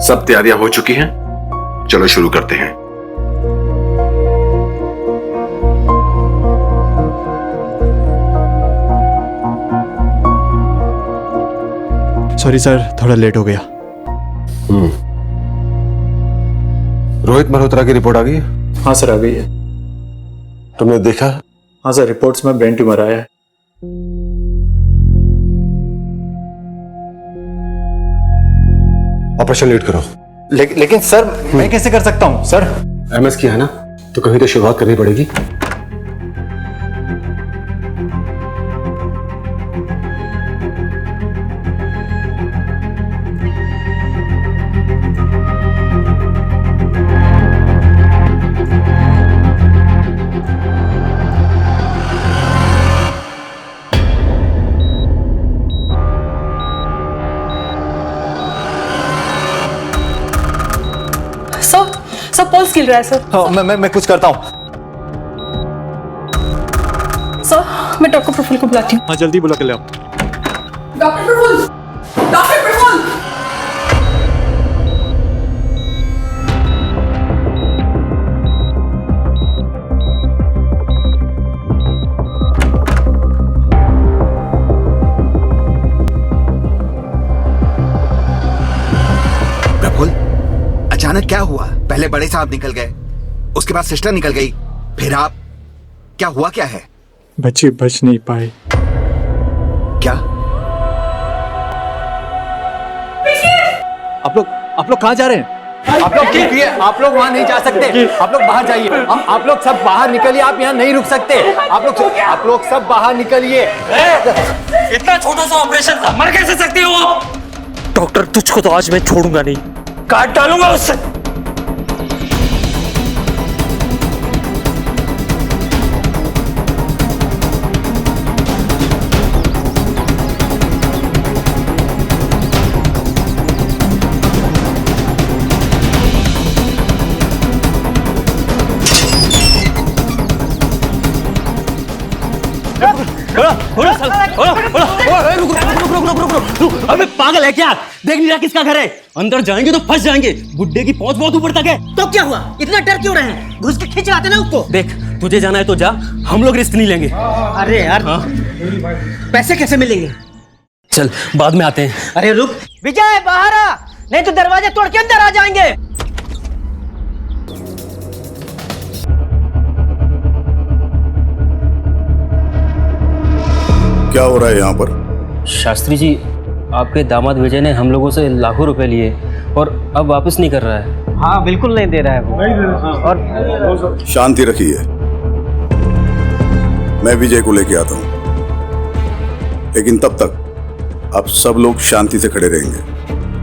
सब तैयारियां हो चुकी हैं, चलो शुरू करते हैं। सॉरी सर, थोड़ा लेट हो गया। रोहित मल्होत्रा की रिपोर्ट आ गई है? हाँ सर, आ गई है। तुमने देखा? हाँ सर, रिपोर्ट्स में ब्रेन ट्यूमर आया है। ऑपरेशन लेट करो। लेकिन सर, मैं कैसे कर सकता हूँ सर? एमएस किया है ना, तो कहीं तो शुरुआत करनी पड़ेगी। सब पल्स गिर रहा है सर। हाँ, मैं कुछ करता हूँ। सर, मैं डॉक्टर प्रफुल्ल को बुलाती हूँ। हाँ, जल्दी बुला के ले आओ। Doctor Praful, doctor Praful. अचानक क्या हुआ? पहले बड़े साहब निकल गए, उसके बाद सिस्टर निकल गई, फिर आप। क्या हुआ, क्या है? बच्चे बच नहीं पाए। क्या? आप लोग कहाँ जा रहे हैं? आप लोग ठीक है, आप लोग वहाँ नहीं जा सकते, आप लोग बाहर जाइए। आप लोग सब बाहर निकलिए, आप यहाँ नहीं रुक सकते। आप लोग सब बाहर निकलिए। इतना छोटा सा ऑपरेशन था, मर कैसे सकते हो? डॉक्टर, तुझको तो आज मैं छोड़ूंगा नहीं, काट डालूंगा उससे। अबे पागल है क्या? देख नहीं रहा किसका घर है? अंदर जाएंगे तो फंस जाएंगे। गुड्डे की पहुंच बहुत ऊपर तक है। तो क्या हुआ? इतना डर क्यों रहे हैं? घुस के खींच लाते ना उसको। देख, तुझे जाना है तो जा, हम लोग रिस्क नहीं लेंगे। अरे यार, पैसे कैसे मिलेंगे? चल, बाद में आते हैं। अरे रुक विजय, बाहर आ, नहीं तो दरवाजे तोड़ के अंदर आ जाएंगे। क्या हो रहा है यहाँ पर? शास्त्री जी, आपके दामाद विजय ने हम लोगों से लाखों रुपए लिए और अब वापस नहीं कर रहा है। हाँ, बिल्कुल नहीं दे रहा है वो। और शांति रखिए, मैं विजय को लेके आता हूँ, लेकिन तब तक आप सब लोग शांति से खड़े रहेंगे,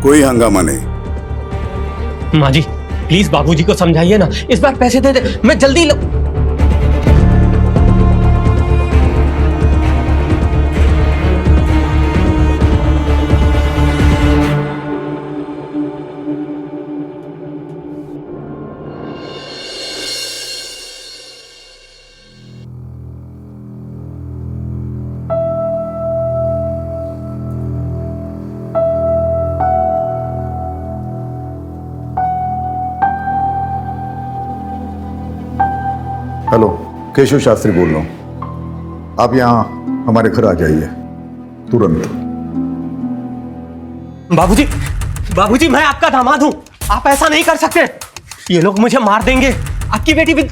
कोई हंगामा नहीं। माँ जी, प्लीज बाबूजी को समझाइए ना, इस बार पैसे दे दे, मैं जल्दी हेलो, केशव शास्त्री बोल रहा हूँ। आप यहाँ हमारे घर आ जाइए तुरंत। बाबूजी, बाबूजी, मैं आपका दामाद हूं, आप ऐसा नहीं कर सकते। ये लोग मुझे मार देंगे। आपकी बेटी भी।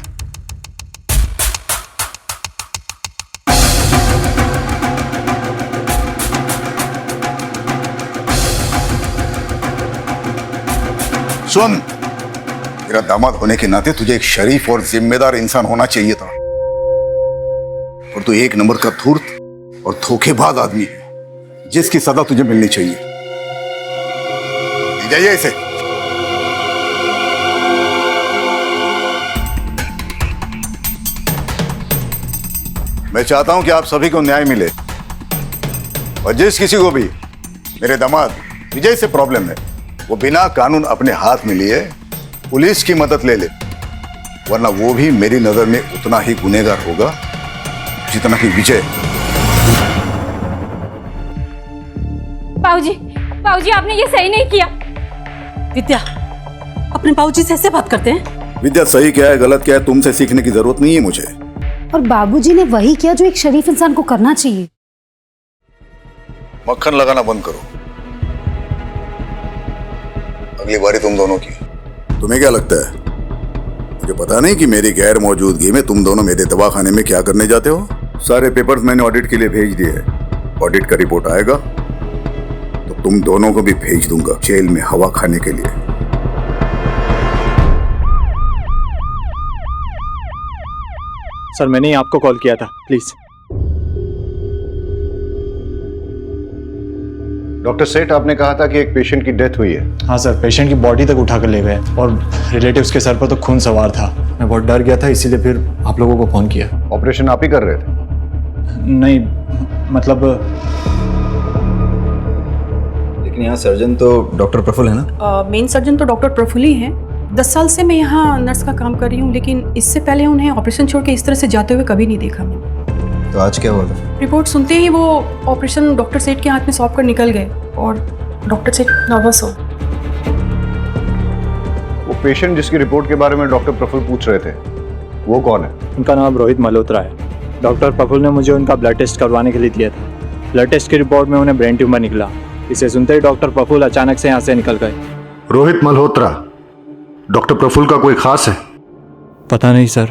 सुन, मेरा दामाद होने के नाते तुझे एक शरीफ और जिम्मेदार इंसान होना चाहिए था, और तू एक नंबर का धूर्त और धोखेबाज आदमी है, जिसकी सजा तुझे मिलनी चाहिए। ले जाइए इसे। मैं चाहता हूं कि आप सभी को न्याय मिले, और जिस किसी को भी मेरे दामाद विजय से प्रॉब्लम है, वो बिना कानून अपने हाथ में लिए पुलिस की मदद ले ले, वरना वो भी मेरी नजर में उतना ही गुनहगार होगा जितना कि विजय। बाबूजी, बाबूजी, आपने ये सही नहीं किया। विद्या अपने बाबूजी से ऐसे बात करते हैं? विद्या, सही क्या है गलत क्या है तुमसे सीखने की जरूरत नहीं है मुझे। और बाबूजी ने वही किया जो एक शरीफ इंसान को करना चाहिए। मक्खन लगाना बंद करो। अगली बारी तुम दोनों की। तुम्हें क्या लगता है मुझे पता नहीं कि मेरी गैर मौजूदगी में तुम दोनों मेरे दवाखाने में क्या करने जाते हो? सारे पेपर्स मैंने ऑडिट के लिए भेज दिए हैं। ऑडिट का रिपोर्ट आएगा तो तुम दोनों को भी भेज दूंगा जेल में हवा खाने के लिए। सर मैंने ही आपको कॉल किया था, प्लीज। डॉक्टर सेठ, आपने कहा था कि एक पेशेंट की डेथ हुई है। हाँ सर, पेशेंट की बॉडी तक उठा कर ले गए और रिलेटिव्स के सर पर तो खून सवार था। मैं बहुत डर गया था, इसीलिए फिर आप लोगों को फोन किया। ऑपरेशन आप ही कर रहे थे? नहीं मतलब लेकिन यहाँ सर्जन तो डॉक्टर प्रफुल्ल है ना? मेन सर्जन तो डॉक्टर प्रफुल्ल ही हैं। 10 साल से मैं यहाँ नर्स का काम कर रही हूँ, लेकिन इससे पहले उन्हें ऑपरेशन छोड़ के इस तरह से जाते हुए कभी नहीं देखा मैंने। तो आज क्या हुआ था? रिपोर्ट सुनते ही वो ऑपरेशन डॉक्टर सेठ के हाथ में सौंप कर निकल गए और डॉक्टर सेठ नर्वस हो। वो पेशेंट जिसकी रिपोर्ट के बारे में डॉक्टर प्रफुल्ल पूछ रहे थे, वो कौन है? उनका नाम रोहित मल्होत्रा है। डॉक्टर प्रफुल्ल ने मुझे उनका ब्लड टेस्ट करवाने के लिए दिया था। ब्लड टेस्ट की रिपोर्ट में उन्हें ब्रेन ट्यूमर निकला। इसे सुनते ही डॉक्टर प्रफुल्ल अचानक से यहाँ से निकल गए। रोहित मल्होत्रा डॉक्टर प्रफुल्ल का कोई खास है? पता नहीं सर।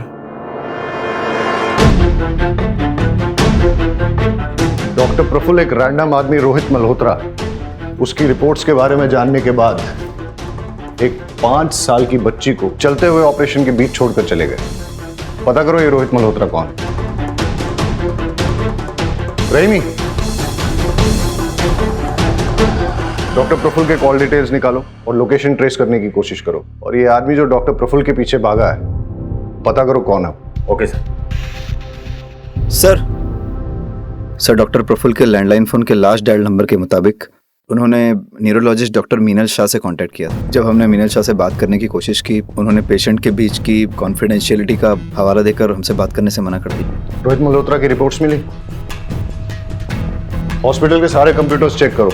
डॉक्टर प्रफुल्ल एक रैंडम आदमी रोहित मल्होत्रा, उसकी रिपोर्ट्स के बारे में जानने के बाद एक 5 साल की बच्ची को चलते हुए ऑपरेशन के बीच छोड़कर चले गए। पता करो ये रोहित मल्होत्रा कौन? रहीमी, डॉक्टर प्रफुल्ल के कॉल डिटेल्स निकालो और लोकेशन ट्रेस करने की कोशिश करो। और ये आदमी जो डॉक्टर प्रफुल्ल के पीछे भागा है, पता करो कौन है। Okay sir. Sir, doctor Praful के लैंडलाइन फोन के लास्ट डायल नंबर के मुताबिक उन्होंने न्यूरोलॉजिस्ट डॉक्टर मीनल शाह से कांटेक्ट किया था। जब हमने मीनल शाह से बात करने की कोशिश की, उन्होंने पेशेंट के बीच की कॉन्फिडेंशियलिटी का हवाला देकर हमसे बात करने से मना कर दी। रोहित मल्होत्रा की रिपोर्ट्स मिली? हॉस्पिटल के सारे कंप्यूटर्स चेक करो।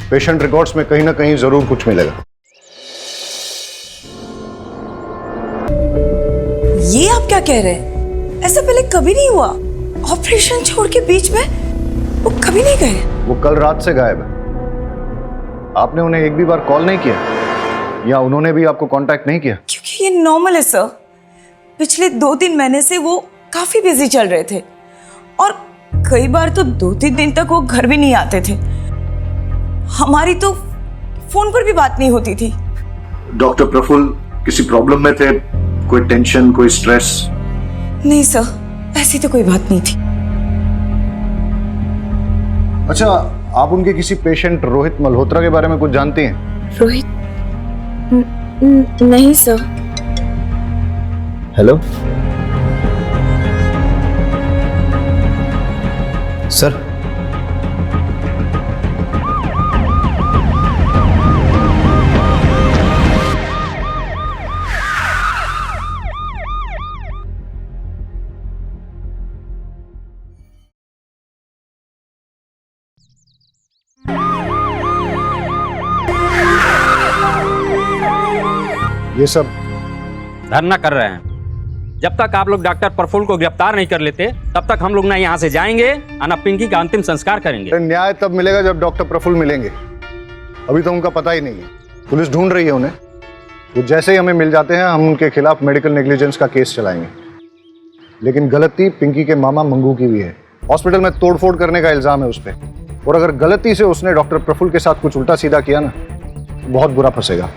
पेशेंट रिकॉर्ड्स में कहीं ना कहीं जरूर कुछ मिलेगा। ये आप क्या कह रहे हैं? ऐसा पहले कभी नहीं हुआ। ऑपरेशन छोड़ के बीच में वो कभी नहीं गए। वो कल रात से गायब है। आपने उन्हें एक भी बार कॉल नहीं किया या उन्होंने भी आपको कांटेक्ट नहीं किया? क्योंकि ये नॉर्मल है सर। पिछले 2-3 महीने से वो काफी बिजी चल रहे थे और कई बार तो 2-3 दिन तक वो घर भी नहीं आते थे। हमारी तो फोन पर भी बात नहीं होती थी। डॉक्टर प्रफुल्ल किसी प्रॉब्लम में थे? कोई टेंशन, कोई स्ट्रेस? नहीं सर, ऐसी तो कोई बात नहीं थी। अच्छा, आप उनके किसी पेशेंट रोहित मल्होत्रा के बारे में कुछ जानती हैं? रोहित? नहीं सर। Hello sir. ये सब धरना कर रहे हैं। जब तक आप लोग डॉक्टर प्रफुल्ल को गिरफ्तार नहीं कर लेते, तब तक हम लोग ना यहाँ से जाएंगे और ना पिंकी का अंतिम संस्कार करेंगे। न्याय तब मिलेगा जब डॉक्टर प्रफुल्ल मिलेंगे। अभी तो उनका पता ही नहीं है। पुलिस ढूंढ रही है उन्हें। वो जैसे ही हमें मिल जाते हैं, हम उनके खिलाफ मेडिकल नेग्लिजेंस का केस चलाएंगे। लेकिन गलती पिंकी के मामा मंगू की भी है। हॉस्पिटल में तोड़फोड़ करने का इल्जाम है उस पर, और अगर गलती से उसने डॉक्टर प्रफुल्ल के साथ कुछ उल्टा सीधा किया ना, तो बहुत बुरा फंसेगा।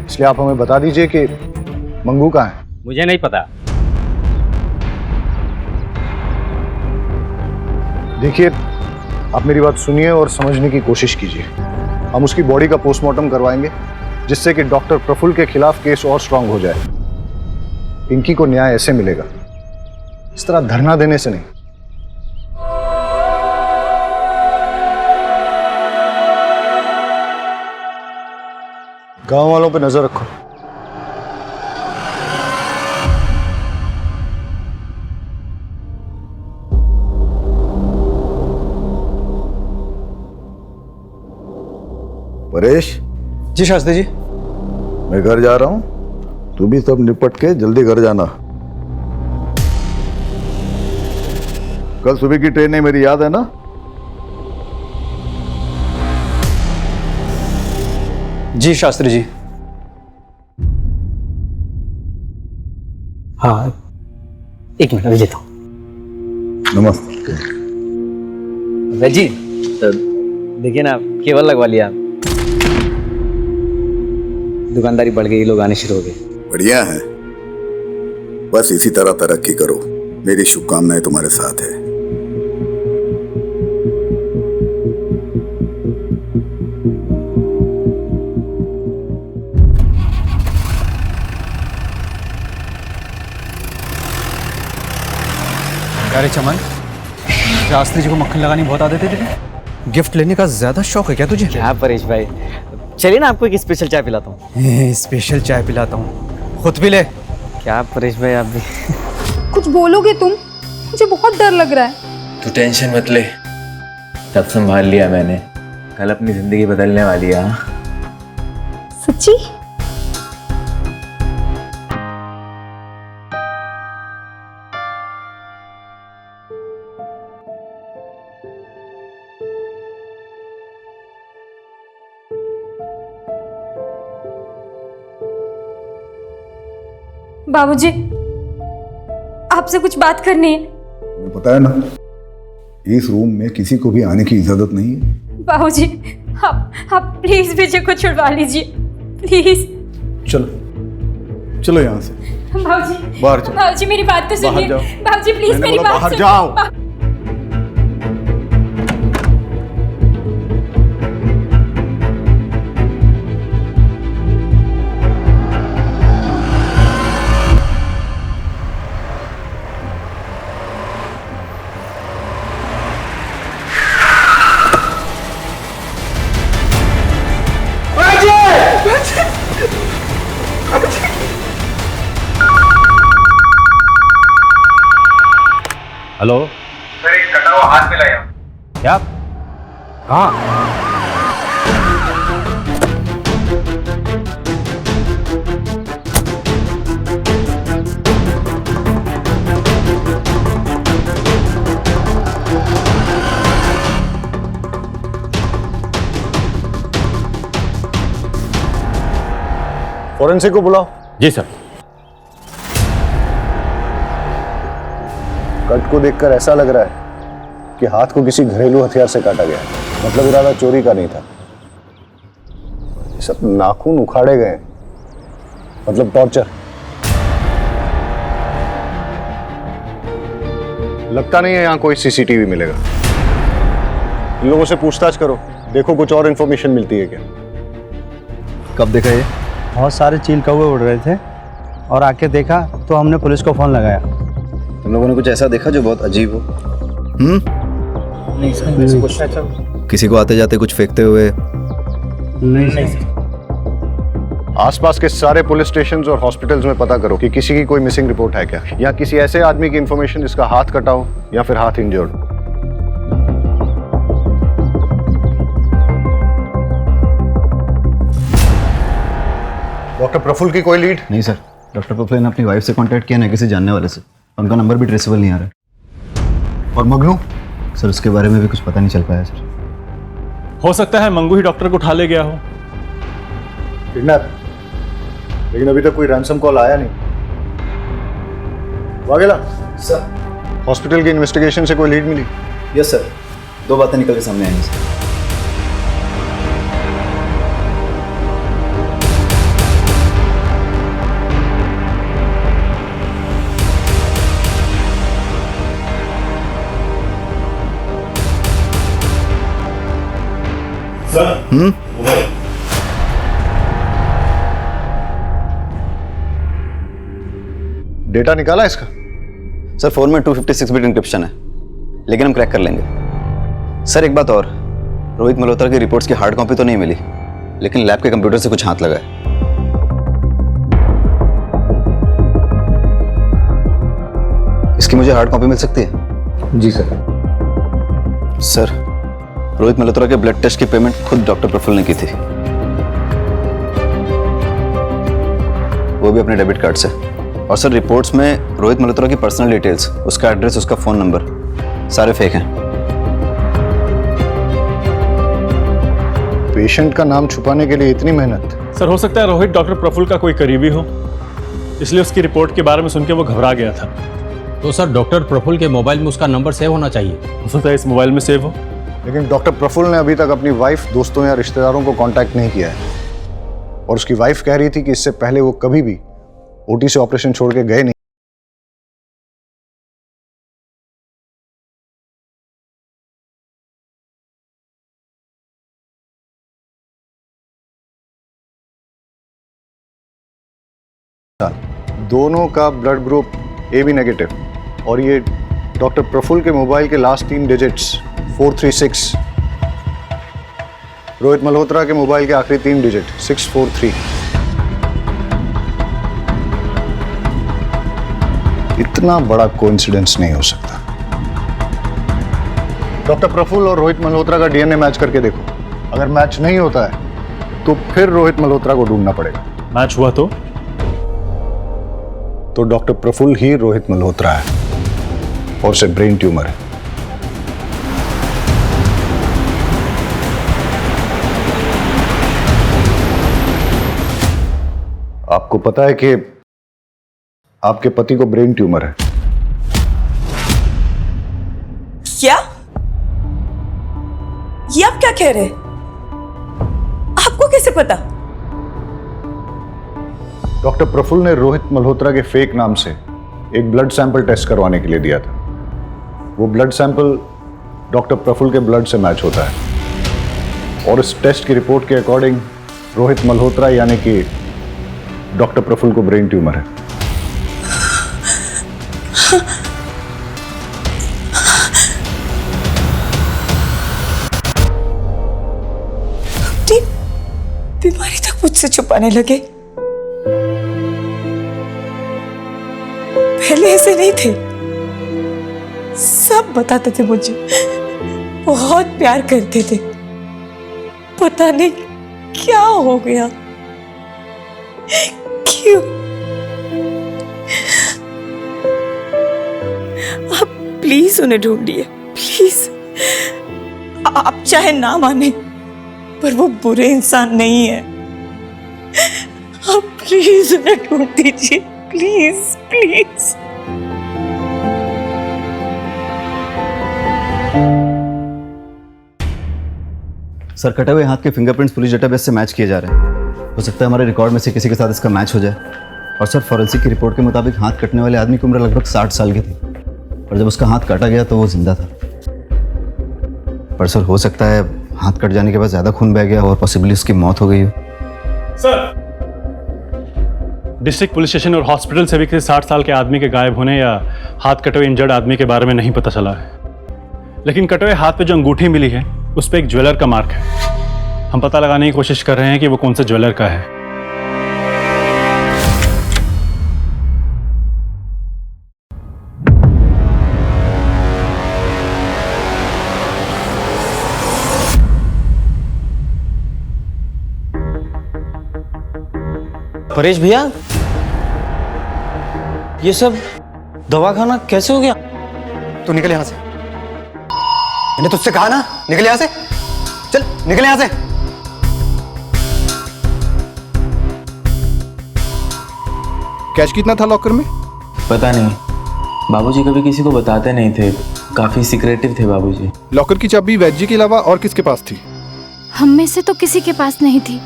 इसलिए आप हमें बता दीजिए कि मंगू कहाँ है? मुझे नहीं पता। देखिए, आप मेरी बात सुनिए और समझने की कोशिश कीजिए। हम उसकी बॉडी का पोस्टमार्टम करवाएंगे, जिससे कि डॉक्टर प्रफुल्ल के खिलाफ केस और स्ट्रांग हो जाए। पिंकी को न्याय ऐसे मिलेगा, इस तरह धरना देने से नहीं। गांव वालों पे नजर रखो। परेश जी शास्त्री जी। मैं घर जा रहा हूँ, तू भी सब निपट के जल्दी घर जाना। कल सुबह की ट्रेन है, मेरी याद है ना? जी शास्त्री जी। हाँ, एक मिनट अभी लेता हूँ। नमस्ते। वैद जी देखिए ना, केवल लगवा लिया, दुकानदारी बढ़ गई, लोग आने शुरू हो गए। बढ़िया है, बस इसी तरह तरक्की करो। मेरी शुभकामनाएं तुम्हारे साथ है। अरे चमन, शास्त्री जी को मक्खन लगानी बहुत आदत है तुझे? गिफ्ट लेने का ज्यादा शौक है क्या तुझे? क्या परेश भाई, चलिए ना आपको एक स्पेशल चाय पिलाता हूँ। स्पेशल चाय पिलाता हूँ, खुद भी ले। क्या परेश भाई आप भी। कुछ बोलोगे तुम? मुझे बहुत डर लग रहा है। तू टेंशन मत ले, सब संभाल लिया मैंने। कल अपनी जिंदगी बदलने वाली है। सच्ची? बाबूजी, आपसे कुछ बात करनी है। तुम्हें पता है ना, इस रूम में किसी को भी आने की इजाजत नहीं है। बाबूजी, आप प्लीज विजय को छुड़वा लीजिए, प्लीज। चलो चलो यहाँ से बाबूजी, बाहर चलो। बाबूजी मेरी बात तो सुनिए। बाबूजी प्लीज मैंने मेरी बोला बात बाहर सुनिए। जाओ। हेलो सर, एक कटा हुआ हाथ मिला है। क्या? कहाँ? फॉरेंसिक को बुलाओ। जी सर। कट को देखकर ऐसा लग रहा है कि हाथ को किसी घरेलू हथियार से काटा गया है। मतलब इरादा चोरी का नहीं था। सब नाखून उखाड़े गए, मतलब टॉर्चर। लगता नहीं है यहाँ कोई सीसीटीवी मिलेगा। इन लोगों से पूछताछ करो, देखो कुछ और इंफॉर्मेशन मिलती है क्या। कब देखा ये? बहुत सारे चील कौवे उड़ रहे थे और आके देखा तो हमने पुलिस को फोन लगाया। तुम लोगों ने कुछ ऐसा देखा जो बहुत अजीब हो? नहीं सर, किसी को आते जाते कुछ फेंकते हुए? नहीं सर। आसपास के सारे पुलिस स्टेशंस और हॉस्पिटल्स में पता करो कि किसी की कोई मिसिंग रिपोर्ट है क्या, या किसी ऐसे आदमी की इंफॉर्मेशन जिसका हाथ कटा हो या फिर हाथ इंजर्ड। डॉक्टर प्रफुल्ल की कोई लीड? नहीं सर, डॉक्टर प्रफुल्ल ने अपनी वाइफ से कांटेक्ट किया, ना किसी जानने वाले से। उनका नंबर भी ट्रेसेबल नहीं आ रहा। और मगनू? सर उसके बारे में भी कुछ पता नहीं चल पाया सर। हो सकता है मंगू ही डॉक्टर को उठा ले गया हो। किडनैप? लेकिन अभी तक कोई रैंसम कॉल आया नहीं। वाघेला सर, हॉस्पिटल की इन्वेस्टिगेशन से कोई लीड मिली? यस सर, 2 बातें निकल के सामने आई सर। डेटा निकाला इसका? सर फोन में 256 बिट इंक्रिप्शन है, लेकिन हम क्रैक कर लेंगे। सर एक बात और, रोहित मल्होत्रा की रिपोर्ट्स की हार्ड कॉपी तो नहीं मिली, लेकिन लैब के कंप्यूटर से कुछ हाथ लगा है। इसकी मुझे हार्ड कॉपी मिल सकती है? जी सर। सर रोहित मल्होत्रा के ब्लड टेस्ट की पेमेंट खुद डॉक्टर प्रफुल्ल ने की थी। वो भी अपने डेबिट कार्ड से। और सर रिपोर्ट्स में रोहित मल्होत्रा की पर्सनल डिटेल्स, उसका एड्रेस, उसका फ़ोन नंबर सारे फेक हैं। पेशेंट का नाम छुपाने के लिए इतनी मेहनत? सर हो सकता है रोहित डॉक्टर प्रफुल्ल का कोई करीबी हो, इसलिए उसकी रिपोर्ट के बारे में सुन के वो घबरा गया था। तो सर डॉक्टर प्रफुल्ल के मोबाइल में उसका नंबर सेव होना चाहिए। हो सकता है इस मोबाइल में सेव हो। लेकिन डॉक्टर प्रफुल्ल ने अभी तक अपनी वाइफ, दोस्तों या रिश्तेदारों को कांटेक्ट नहीं किया है। और उसकी वाइफ कह रही थी कि इससे पहले वो कभी भी ओटी से ऑपरेशन छोड़ के गए नहीं। दोनों का ब्लड ग्रुप AB नेगेटिव और ये डॉक्टर प्रफुल्ल के मोबाइल के लास्ट 3 डिजिट्स 436, रोहित मल्होत्रा के मोबाइल के आखिरी 3 डिजिट 643। इतना बड़ा कोइंसिडेंस नहीं हो सकता। डॉक्टर प्रफुल्ल और रोहित मल्होत्रा का DNA मैच करके देखो। अगर मैच नहीं होता है तो फिर रोहित मल्होत्रा को ढूंढना पड़ेगा। मैच हुआ तो डॉक्टर प्रफुल्ल ही रोहित मल्होत्रा है और उसे ब्रेन ट्यूमर है। आपको पता है कि आपके पति को ब्रेन ट्यूमर है? क्या? ये आप क्या कह रहे हैं? आपको कैसे पता? डॉक्टर प्रफुल्ल ने रोहित मल्होत्रा के फेक नाम से एक ब्लड सैंपल टेस्ट करवाने के लिए दिया था। वो ब्लड सैंपल डॉक्टर प्रफुल्ल के ब्लड से मैच होता है और इस टेस्ट की रिपोर्ट के अकॉर्डिंग रोहित मल्होत्रा यानी कि डॉक्टर प्रफुल्ल को ब्रेन ट्यूमर है। बीमारी तक मुझसे छुपाने लगे। पहले ऐसे नहीं थे, सब बताते थे मुझे, बहुत प्यार करते थे। पता नहीं क्या हो गया, क्यों? आप प्लीज उन्हें ढूंढिए, प्लीज। आप चाहे ना माने पर वो बुरे इंसान नहीं है। आप प्लीज उन्हें ढूंढ दीजिए, प्लीज प्लीज। सर कटे हुए हाथ के फिंगरप्रिंट्स पुलिस डेटाबेस से मैच किए जा रहे हैं। हो सकता है हमारे रिकॉर्ड में से किसी के साथ इसका मैच हो जाए। और सर फॉरेंसिक की रिपोर्ट के मुताबिक हाथ कटने वाले आदमी की उम्र लगभग 60 साल की थी और जब उसका हाथ काटा गया तो वो जिंदा था। पर सर हो सकता है हाथ कट जाने के बाद ज़्यादा खून बह गया और पॉसिबली उसकी मौत हो गई हो। सर डिस्ट्रिक्ट पुलिस स्टेशन और हॉस्पिटल से भी किसी 60 साल के आदमी के गायब होने या हाथ कटे हुए इंजर्ड आदमी के बारे में नहीं पता चला है। लेकिन कटे हुए हाथ पे जो अंगूठी मिली है उस पर एक ज्वेलर का मार्क है। हम पता लगाने की कोशिश कर रहे हैं कि वो कौन से ज्वेलर का है। परेश भैया, ये सब दवाखाना कैसे हो गया? तू निकल यहां से। मैंने तुझसे कहा ना, निकल यहां से। चल निकल यहां से। कैश कितना था लॉकर में? पता नहीं, बाबूजी कभी किसी को बताते नहीं थे, काफी सीक्रेटिव थे बाबूजी। लॉकर की चाबी वैद्य के अलावा और किसके पास थी? हम में से तो किसी के पास नहीं थी,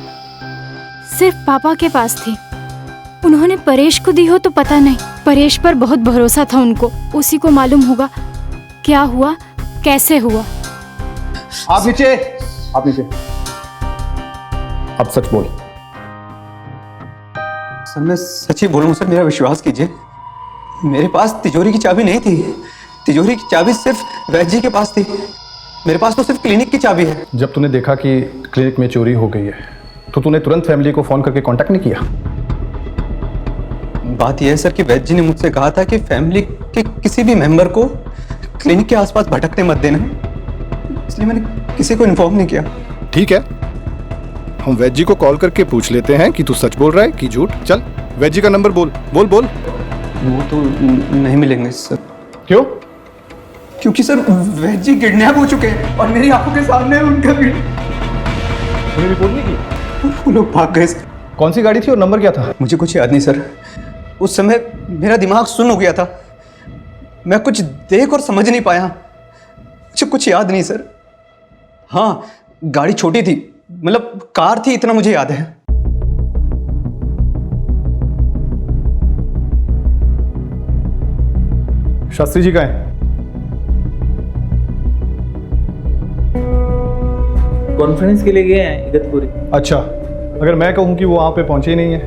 सिर्फ पापा के पास थी। उन्होंने परेश को दी हो तो पता नहीं। परेश पर बहुत भरोसा था उनको, उसी को मालूम होगा क्या हुआ, कैसे हुआ। आप नीचे, आप नीचे। अब सच बोल। सर मैं सच ही बोल रहा हूँ सर, मेरा विश्वास कीजिए। मेरे पास तिजोरी की चाबी नहीं थी। तिजोरी की चाबी सिर्फ वैद्य जी के पास थी। मेरे पास तो सिर्फ क्लिनिक की चाबी है। जब तूने देखा कि क्लिनिक में चोरी हो गई है तो तूने तुरंत फैमिली को फोन करके कांटेक्ट नहीं किया? बात यह है सर कि वैद्य जी ने मुझसे कहा था कि फैमिली के किसी भी मेंबर को क्लिनिक के आसपास भटकने मत देना, इसलिए मैंने किसी को इन्फॉर्म नहीं किया। ठीक है, हम वैद्य जी को कॉल करके पूछ लेते हैं कि तू सच बोल रहा है कि झूठ। चल। वैजी का नंबर बोल बोल बोल। वो तो नहीं मिलेंगे सर। क्यों? क्योंकि सर वैजी किडनैप हो चुके हैं और मेरी आंखों के सामने उनका तूने रिपोर्ट नहीं की? वो लोग भाग गए सर। कौन सी गाड़ी थी और नंबर क्या था? मुझे कुछ याद नहीं सर। उस समय मेरा दिमाग सुन्न हो गया था, मैं कुछ देख और समझ नहीं पाया, मुझे कुछ याद नहीं सर। हाँ, गाड़ी छोटी थी, मतलब कार थी, इतना मुझे याद है। शास्त्री जी का है? कॉन्फ्रेंस के लिए गए हैं इगतपुरी। अच्छा, अगर मैं कहूं कि वो वहां पे पहुंचे ही नहीं है।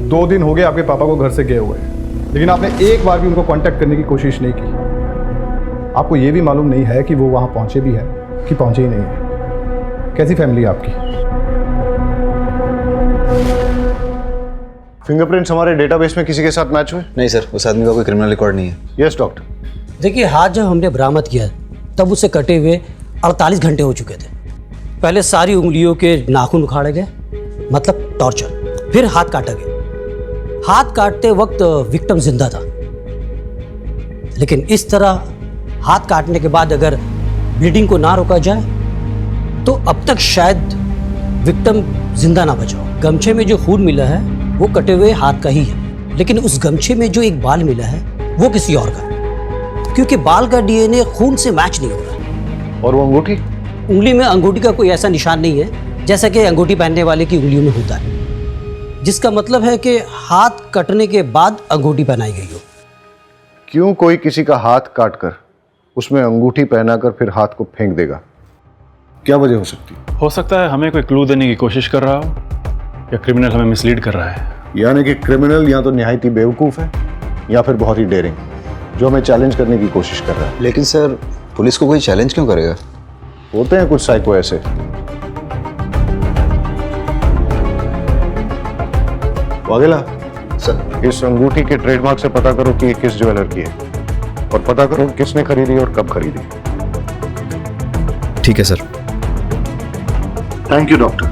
2 दिन हो गए आपके पापा को घर से गए हुए, लेकिन आपने एक बार भी उनको कांटेक्ट करने की कोशिश नहीं की। आपको ये भी मालूम नहीं है कि वो वहां पहुंचे भी हैं कि पहुंचे ही नहीं है। कैसी फैमिली है आपकी? फिंगरप्रिंट्स हमारे डेटाबेस में किसी के साथ मैच हुए? नहीं सर, उस आदमी का कोई क्रिमिनल रिकॉर्ड नहीं है। Yes doctor. देखिए, हाथ जब हमने बरामद किया तब उसे कटे हुए 48 घंटे हो चुके थे। पहले सारी उंगलियों के नाखून उखाड़े गए, मतलब टॉर्चर। फिर हाथ काटा गया। हाथ काटते वक्त विक्टिम जिंदा था, लेकिन इस तरह हाथ काटने के बाद अगर ब्लीडिंग को ना रोका जाए तो अब तक शायद विक्टिम जिंदा ना बचा हो। गमछे में जो खून मिला है वो कटे हुए हाथ का ही है, लेकिन उस गमछे में जो एक बाल मिला है वो किसी और का, क्योंकि बाल का डीएनए खून से मैच नहीं हो रहा। और वो अंगूठी? उंगली में अंगूठी का कोई ऐसा निशान नहीं है जैसा कि अंगूठी पहनने वाले की उंगलियों में होता है, जिसका मतलब है कि हाथ कटने के बाद अंगूठी पहनाई गई हो। क्यों कोई किसी का हाथ काटकर उसमें अंगूठी पहनाकर फिर हाथ को फेंक देगा? क्या वजह हो सकती है? हो सकता है हमें कोई क्लू देने की कोशिश कर रहा हो, या क्रिमिनल हमें मिसलीड कर रहा है। यानी कि क्रिमिनल या तो निहायती बेवकूफ है या फिर बहुत ही डेयरिंग, जो हमें चैलेंज करने की कोशिश कर रहा है। लेकिन सर, पुलिस को कोई चैलेंज क्यों करेगा? होते हैं कुछ साइको ऐसे। वागेला सर, इस अंगूठी के ट्रेडमार्क से पता करो कि ये किस ज्वेलर की है, और पता करो किसने खरीदी और कब खरीदी। ठीक है सर। Thank you doctor.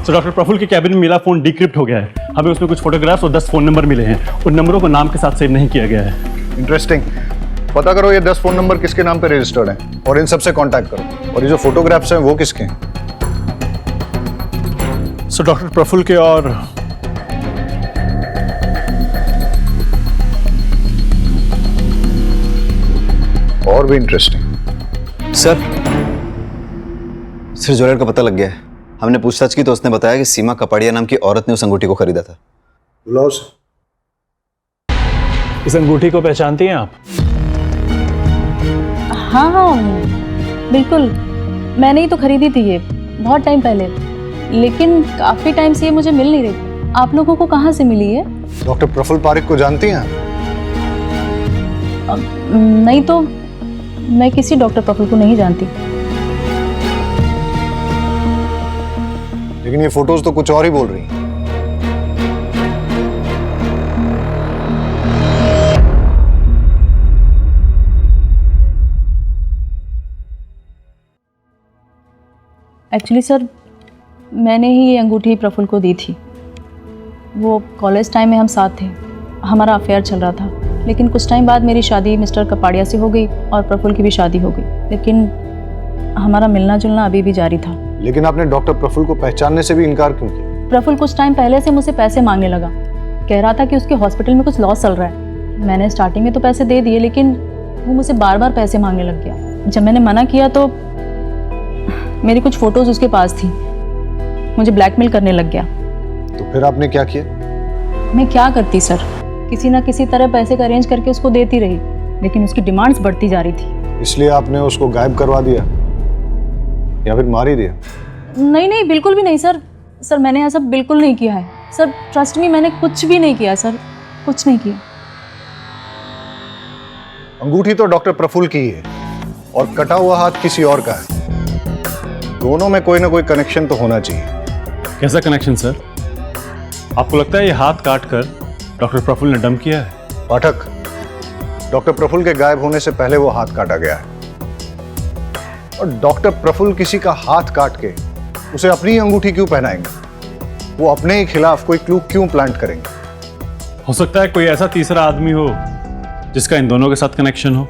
तो डॉक्टर प्रफुल्ल के कैबिन में मिला फोन डिक्रिप्ट हो गया है। हमें उसमें कुछ फोटोग्राफ्स और 10 फोन नंबर मिले हैं। उन नंबरों को नाम के साथ सेव नहीं किया गया है। इंटरेस्टिंग। पता करो ये 10 फोन नंबर किसके नाम पे रजिस्टर्ड हैं और इन सब से कांटेक्ट करो। और ये जो फोटोग्राफ्स हैं वो किसके हैं? सो डॉक्टर प्रफुल्ल के और भी इंटरेस्टिंग। सर ज्वेलर का पता लग गया है। हमने पूछताछ की तो उसने बताया कि सीमा कपाड़िया नाम की औरत ने उस अंगूठी को खरीदा था। बुलाओ उसे। इस अंगूठी को पहचानती हैं आप? हाँ हाँ बिल्कुल, मैंने ही तो खरीदी थी ये बहुत टाइम पहले, लेकिन काफ़ी टाइम से ये मुझे मिल नहीं रही। आप लोगों को कहाँ से मिली है? डॉक्टर प्रफुल्ल पारिक को जानती हैं? नहीं तो मैं किसी डॉक्टर प्रफुल्ल को नहीं जानती। लेकिन ये फोटोज तो कुछ और ही बोल रही हैं। एक्चुअली सर, मैंने ही ये अंगूठी प्रफुल्ल को दी थी। वो कॉलेज टाइम में हम साथ थे, हमारा अफेयर चल रहा था। लेकिन कुछ टाइम बाद मेरी शादी मिस्टर कपाड़िया से हो गई और प्रफुल्ल की भी शादी हो गई, लेकिन हमारा मिलना जुलना अभी भी जारी था। लेकिन आपने डॉक्टर प्रफुल्ल को पहचानने से भी इनकार क्यों किया? प्रफुल्ल कुछ टाइम पहले से मुझसे पैसे मांगने लगा, कह रहा था कि उसके हॉस्पिटल में कुछ लॉस चल रहा है। मैंने स्टार्टिंग में तो पैसे दे दिए, लेकिन वो मुझसे बार बार पैसे मांगने लग गया। जब मैंने मना किया तो मेरी कुछ फ़ोटोज़ उसके पास थी, मुझे ब्लैकमेल करने लग गया। तो फिर आपने क्या किया? मैं क्या करती सर, किसी ना किसी तरह पैसे का अरेंज करके उसको देती रही, लेकिन उसकी डिमांड्स बढ़ती जा रही थी। इसलिए आपने उसको गायब करवा दिया या फिर मार ही दिया? नहीं नहीं, बिल्कुल भी नहीं सर। सर मैंने ऐसा बिल्कुल नहीं किया है सर, ट्रस्ट मी, मैंने कुछ भी नहीं किया सर, कुछ नहीं किया। अंगूठी तो डॉक्टर प्रफुल्ल की ही है और कटा हुआ हाथ किसी और का है। दोनों में कोई ना कोई कनेक्शन तो होना चाहिए। कैसा कनेक्शन सर? आपको लगता है ये हाथ काट कर डॉक्टर प्रफुल्ल ने डंप किया है? पाठक, डॉक्टर प्रफुल्ल के गायब होने से पहले वो हाथ काटा गया है, और डॉक्टर प्रफुल्ल किसी का हाथ काट के उसे अपनी अंगूठी क्यों पहनाएंगे? वो अपने ही खिलाफ कोई क्लू क्यों प्लांट करेंगे? हो सकता है कोई ऐसा तीसरा आदमी हो जिसका इन दोनों के साथ कनेक्शन हो।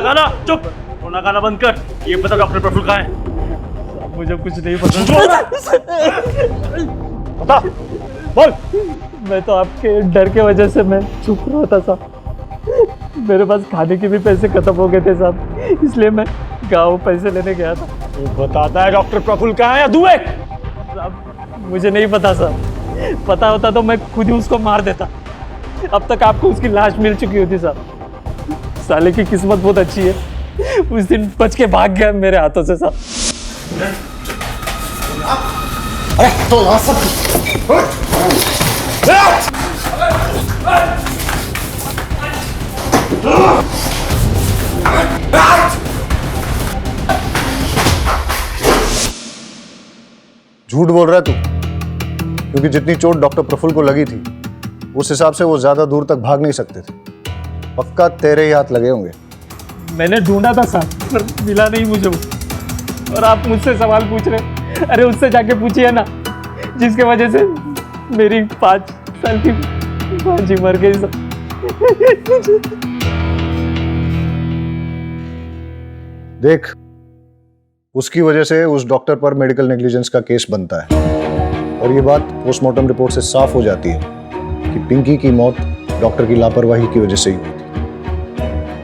गाना चुप, रोना गाना बंद कर। ये बता डॉक्टर प्रफुल्ल कहाँ है? मुझे कुछ नहीं पता। बता, बोल। मैं तो आपके डर के वजह से मैं चुप रहा था साहब। मेरे पास खाने के भी पैसे खत्म हो गए थे साहब, इसलिए मैं गाँव पैसे लेने गया था। तू बताता है डॉक्टर प्रफुल्ल कहाँ है या दुए? साहब मुझे नहीं पता साहब, पता होता तो मैं खुद ही उसको मार देता। अब तक आपको उसकी लाश मिल चुकी होती साहब। साले की किस्मत बहुत अच्छी है, उस दिन बच के भाग गया मेरे हाथों से साहब। अरे तो यहाँ सब झूठ बोल रहा है तू, क्योंकि जितनी चोट डॉक्टर प्रफुल्ल को लगी थी उस हिसाब से वो ज्यादा दूर तक भाग नहीं सकते थे। पक्का तेरे ही हाथ लगे होंगे। मैंने ढूंढा था साहब पर मिला नहीं मुझे वो। और आप मुझसे सवाल पूछ रहे? अरे उससे जाके पूछिए ना जिसके वजह से मेरी 5 साल की भांजी मर गई साहब। देख, उसकी वजह से उस डॉक्टर पर मेडिकल नेग्लिजेंस का केस बनता है और ये बात पोस्टमार्टम रिपोर्ट से साफ हो जाती है कि पिंकी की मौत डॉक्टर की लापरवाही की वजह से ही हुई थी।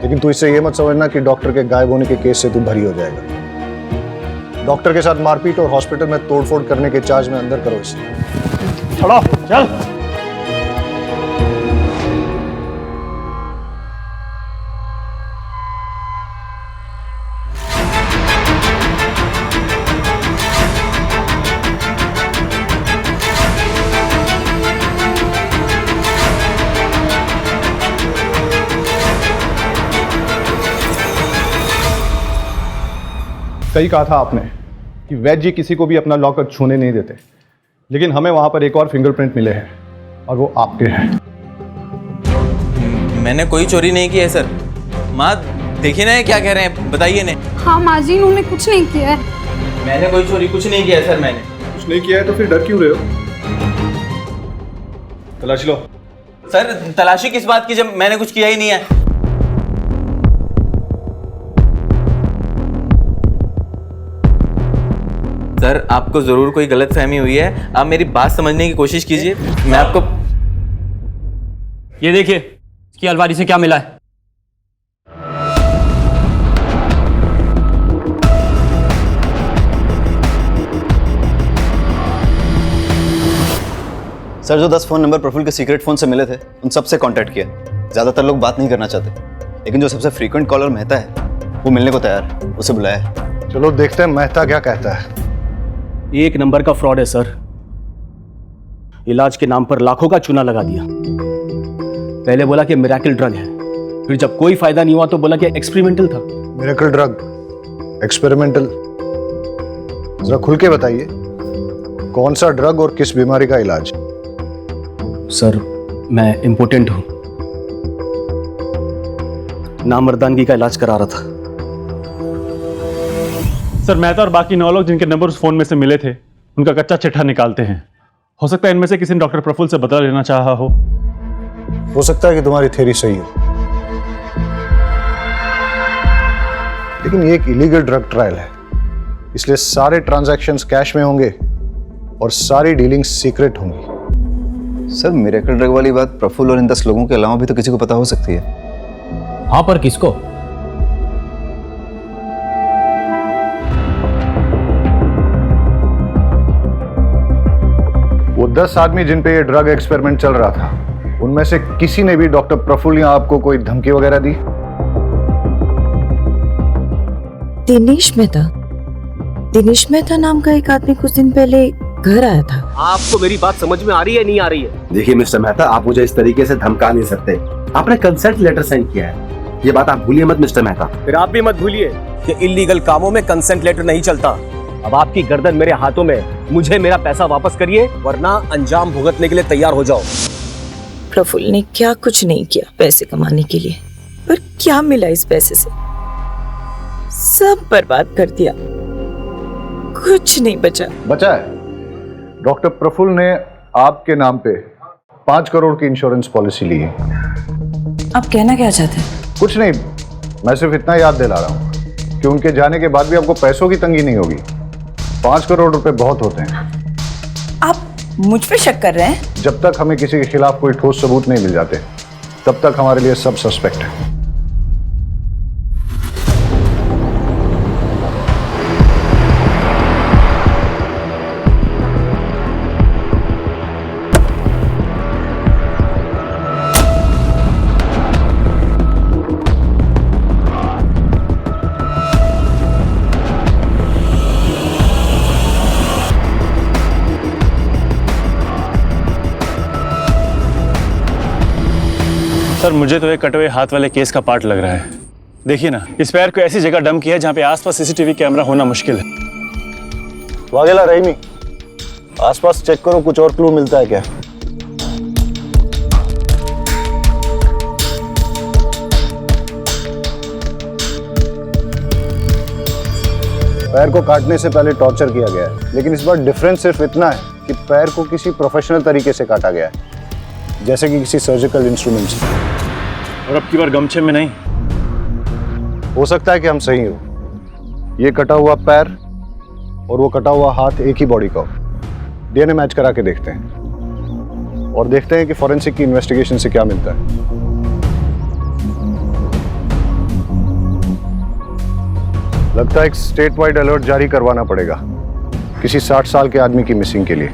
लेकिन तू इससे ये मत समझना कि डॉक्टर के गायब होने के केस से तू भरी हो जाएगा। डॉक्टर के साथ मारपीट और हॉस्पिटल में तोड़फोड़ करने के चार्ज में अंदर करो इसे। छोड़ो, चल। सही कहा था आपने कि वैद्य जी किसी को भी अपना लॉकर छूने नहीं देते, लेकिन हमें वहां पर एक और फिंगरप्रिंट मिले हैं और वो आपके हैं। मैंने कोई चोरी नहीं की है सर। माँ देखिए ना ये क्या कह रहे हैं, बताइए ने। हाँ माँ जी, उन्होंने कुछ नहीं किया है। मैंने कोई चोरी कुछ नहीं किया है सर। मैंने कुछ नहीं किया है तो फिर डर क्यों रहे हो? तलाशी लो। सर तलाशी किस बात की जब मैंने कुछ किया ही नहीं है। सर आपको जरूर कोई गलतफहमी हुई है, आप मेरी बात समझने की कोशिश कीजिए। मैं आपको ये देखिए इसकी अलमारी से क्या मिला है। सर जो 10 फ़ोन नंबर प्रफुल्ल के सीक्रेट फ़ोन से मिले थे उन सब से कांटेक्ट किया। ज़्यादातर लोग बात नहीं करना चाहते, लेकिन जो सबसे फ्रीक्वेंट कॉलर मेहता है वो मिलने को तैयार है, उसे बुलाया है। चलो देखते हैं मेहता क्या कहता है। एक नंबर का फ्रॉड है सर। इलाज के नाम पर लाखों का चूना लगा दिया। पहले बोला कि मिरेकल ड्रग है, फिर जब कोई फायदा नहीं हुआ तो बोला कि एक्सपेरिमेंटल था। मिरेकल ड्रग, एक्सपेरिमेंटल, जरा खुल के बताइए कौन सा ड्रग और किस बीमारी का इलाज? सर मैं इम्पोर्टेंट हूं, नामर्दानगी का इलाज करा रहा था। सर मेहता और बाकी 9 लोग जिनके नंबर उस फोन में से मिले थे उनका कच्चा चिट्ठा निकालते हैं। हो सकता है इनमें से किसी ने डॉक्टर प्रफुल्ल से बदला लेना चाहा हो सकता है कि तुम्हारी थ्योरी सही हो, लेकिन ये एक इलीगल ड्रग ट्रायल है इसलिए सारे ट्रांजैक्शंस कैश में होंगे और सारी डीलिंग सीक्रेट होंगी। सर मिरेकल ड्रग वाली बात प्रफुल्ल और इन 10 लोगों के अलावा भी तो किसी को पता हो सकती है। हाँ, पर किसको? वो 10 आदमी जिन पे ये ड्रग एक्सपेरिमेंट चल रहा था, उनमें से किसी ने भी डॉक्टर प्रफुल्ल या आपको कोई धमकी वगैरह दी? दिनेश मेहता नाम का एक आदमी कुछ दिन पहले घर आया था। आपको मेरी बात समझ में आ रही है नहीं आ रही है? देखिए मिस्टर मेहता, आप मुझे इस तरीके से धमका नहीं सकते। आपने कंसेंट लेटर साइन किया है, ये बात आप भूलिए मत मिस्टर मेहता। फिर आप भी मत भूलिए कि इलीगल कामों में कंसेंट लेटर नहीं चलता। अब आपकी गर्दन मेरे हाथों में, मुझे मेरा पैसा वापस करिए वरना अंजाम भुगतने के लिए तैयार हो जाओ। प्रफुल्ल ने क्या कुछ नहीं किया पैसे कमाने के लिए, पर क्या मिला इस पैसे से? सब बर्बाद कर दिया, कुछ नहीं बचा है। डॉक्टर प्रफुल्ल ने आपके नाम पे 5 करोड़ की इंश्योरेंस पॉलिसी ली है। आप कहना क्या चाहते हैं? कुछ नहीं, मैं सिर्फ इतना याद दिला रहा हूँ कि उनके जाने के बाद भी आपको पैसों की तंगी नहीं होगी। 5 करोड़ रुपए बहुत होते हैं। आप मुझ पे शक कर रहे हैं? जब तक हमें किसी के खिलाफ कोई ठोस सबूत नहीं मिल जाते, तब तक हमारे लिए सब सस्पेक्ट है। सर मुझे तो ये कटे हुए हाथ वाले केस का पार्ट लग रहा है। देखिए ना, इस पैर को ऐसी जगह डंप किया है जहाँ पे आसपास सीसीटीवी कैमरा होना मुश्किल है। वागेला रहीमी, आसपास चेक करो, कुछ और क्लू मिलता है क्या? पैर को काटने से पहले टॉर्चर किया गया है, लेकिन इस बार डिफरेंस सिर्फ इतना है कि पैर को किसी प्रोफेशनल तरीके से काटा गया है, जैसे कि किसी सर्जिकल इंस्ट्रूमेंट से। और अब की बार गमछे में नहीं। हो सकता है कि हम सही हो। ये कटा हुआ पैर और वो कटा हुआ हाथ एक ही बॉडी का हो। डीएनए मैच करा के देखते हैं और देखते हैं कि फॉरेंसिक की इन्वेस्टिगेशन से क्या मिलता है। लगता है एक स्टेट वाइड अलर्ट जारी करवाना पड़ेगा किसी 60 साल के आदमी की मिसिंग के लिए।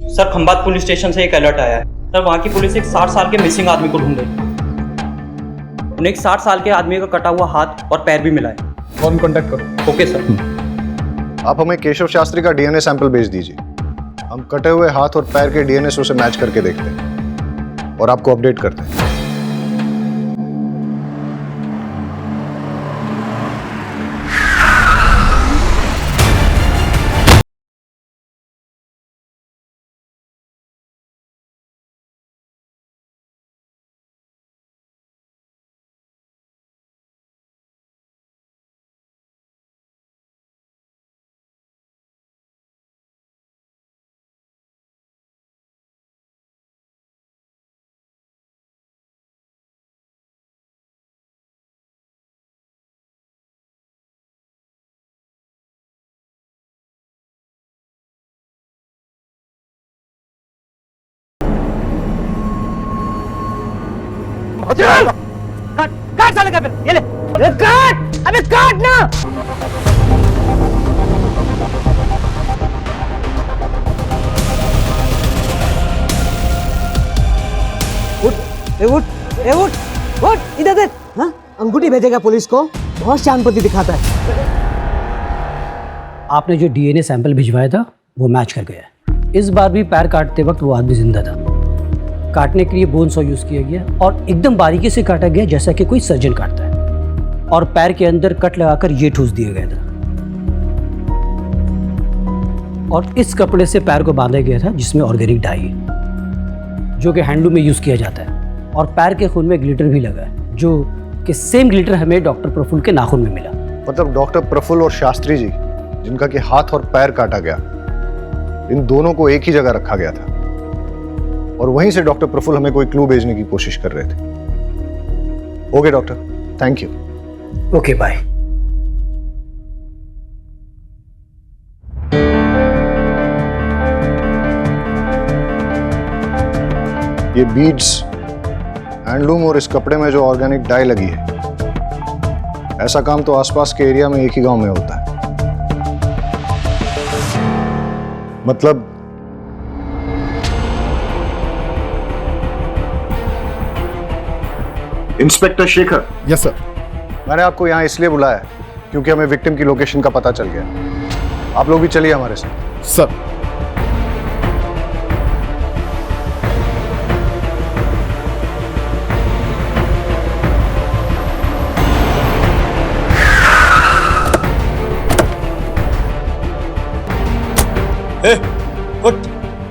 सर खंबात पुलिस स्टेशन से एक अलर्ट आया है। सर वहाँ की पुलिस एक 60 साल के मिसिंग आदमी को ढूंढ रही है। उन्हें एक 60 साल के आदमी का कटा हुआ हाथ और पैर भी मिला है। फॉर्म कांटेक्ट करो। Okay sir. आप हमें केशव शास्त्री का डीएनए सैंपल भेज दीजिए। हम कटे हुए हाथ और पैर के डीएनए से मैच करके देखते हैं और आपको अपडेट करते हैं। काट साले का फिर ये ले काट, अबे काट ना। उठ इधर देख। हाँ, अंगूठी भेजेगा पुलिस को, बहुत शानपति दिखाता है। आपने जो डीएनए सैंपल भिजवाया था वो मैच कर गया। इस बार भी पैर काटते वक्त वो आदमी जिंदा था। काटने के लिए बोन सॉ यूज किया गया और एकदम बारीकी से काटा गया जैसा कि कोई सर्जन काटता है, और पैर के अंदर कट लगाकर ये ठूस दिया गया था और इस कपड़े से पैर को बांधा गया था जिसमें ऑर्गेनिक डाई जो कि हैंडलूम में यूज किया जाता है, और पैर के खून में ग्लिटर भी लगा है जो कि सेम ग्लिटर हमें डॉक्टर प्रफुल्ल के नाखून में मिला। मतलब डॉक्टर प्रफुल्ल और शास्त्री जी जिनका कि हाथ और पैर काटा गया, इन दोनों को एक ही जगह रखा गया था और वहीं से डॉक्टर प्रफुल्ल हमें कोई क्लू भेजने की कोशिश कर रहे थे। Okay doctor, thank you. Okay bye. ये बीड्स, हैंडलूम और इस कपड़े में जो ऑर्गेनिक डाई लगी है, ऐसा काम तो आसपास के एरिया में एक ही गांव में होता है। मतलब इंस्पेक्टर शेखर। Yes sir. मैंने आपको यहाँ इसलिए बुलाया है क्योंकि हमें विक्टिम की लोकेशन का पता चल गया। आप लोग भी चलिए हमारे साथ। सर। ए, उठ,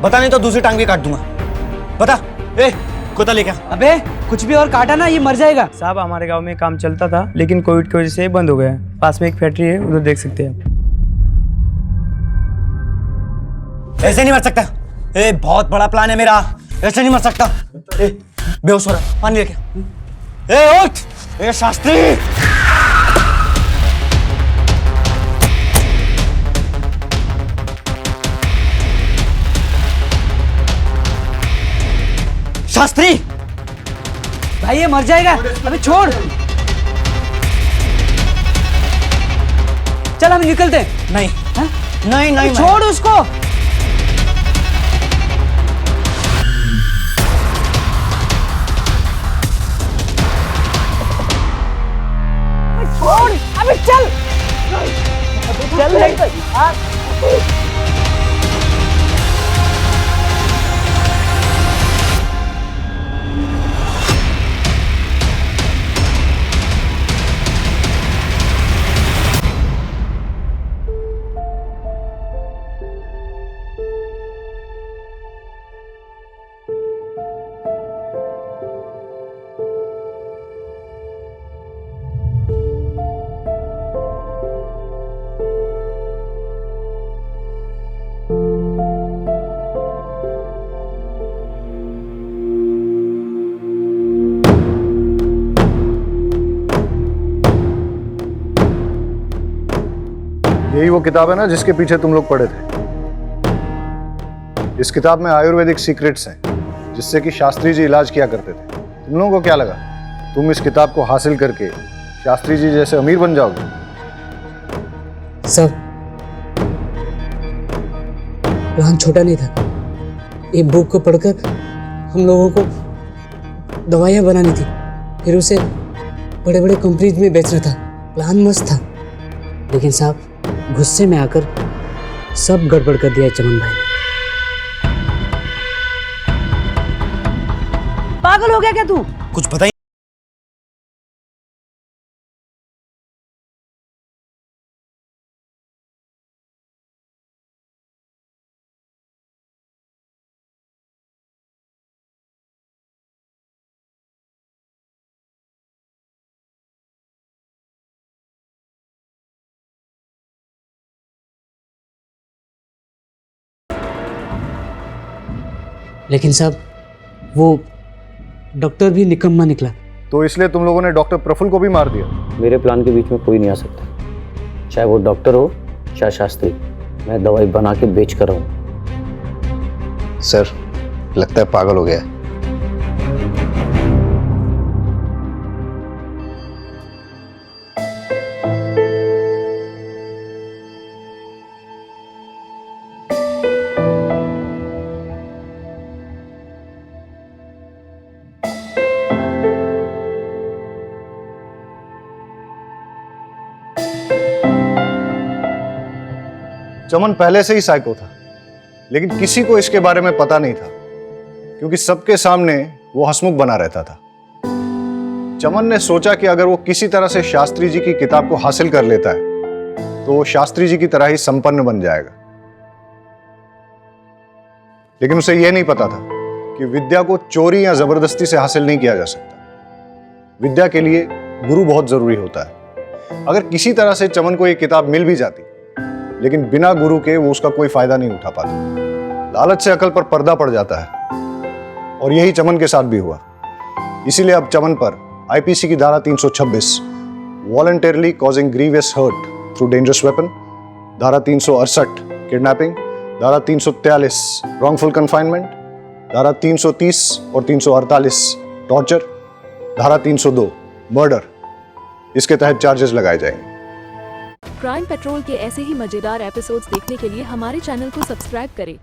बता नहीं तो दूसरी टांग भी काट दूंगा। बता। ए, कुत्ता लेके आ। अबे कुछ भी और काटा ना, ये मर जाएगा। साहब हमारे गांव में काम चलता था, लेकिन कोविड की वजह से बंद हो गया है। पास में एक फैक्ट्री है, उधर देख सकते हैं आप। ऐसे नहीं मर सकता। ए, बहुत बड़ा प्लान है मेरा, ऐसे नहीं मर सकता। ए, बेहोश हो रहा, पानी लेके आ। ए, उठ। ए, शास्त्री। शास्त्री भाई ये मर जाएगा, अबे छोड़। चल हम निकलते हैं। नहीं हा? नहीं नहीं छोड़ उसको। छोड़, अबे चल चल। यही वो किताब है ना जिसके पीछे तुम लोग पढ़े थे। इस किताब में आयुर्वेदिक सीक्रेट्स हैं जिससे कि शास्त्री जी इलाज किया करते थे। तुम लोगों को क्या लगा तुम इस किताब को हासिल करके शास्त्री जी जैसे अमीर बन जाओगे? सब प्लान छोटा नहीं था। ये बुक को पढ़कर हम लोगों को दवाइयाँ बनानी थी, फिर उसे बड़े बड़े कंपनीज में बेचना था। प्लान मस्त था, लेकिन साहब गुस्से में आकर सब गड़बड़ कर दिया चमन भाई ने। पागल हो गया क्या तू? कुछ बताइए। लेकिन साहब वो डॉक्टर भी निकम्मा निकला। तो इसलिए तुम लोगों ने डॉक्टर प्रफुल्ल को भी मार दिया? मेरे प्लान के बीच में कोई नहीं आ सकता, चाहे वो डॉक्टर हो चाहे शास्त्री। मैं दवाई बना के बेच कर रहा हूँ। सर लगता है पागल हो गया है। चमन पहले से ही साइको था, लेकिन किसी को इसके बारे में पता नहीं था क्योंकि सबके सामने वो हंसमुख बना रहता था। चमन ने सोचा कि अगर वो किसी तरह से शास्त्री जी की किताब को हासिल कर लेता है तो वो शास्त्री जी की तरह ही संपन्न बन जाएगा। लेकिन उसे यह नहीं पता था कि विद्या को चोरी या जबरदस्ती से हासिल नहीं किया जा सकता। विद्या के लिए गुरु बहुत जरूरी होता है। अगर किसी तरह से चमन को ये किताब मिल भी जाती, लेकिन बिना गुरु के वो उसका कोई फायदा नहीं उठा पाता। लालच से अकल पर पर्दा पड़ जाता है और यही चमन के साथ भी हुआ। इसीलिए अब चमन पर आईपीसी की धारा 326 voluntarily causing grievous hurt through dangerous weapon, धारा 368 किडनैपिंग, धारा 343 रॉन्गफुल कन्फाइनमेंट, धारा 330 और 348 टॉर्चर, धारा 302 मर्डर, इसके तहत चार्जेस लगाए जाएंगे। क्राइम पेट्रोल के ऐसे ही मजेदार एपिसोड्स देखने के लिए हमारे चैनल को सब्सक्राइब करें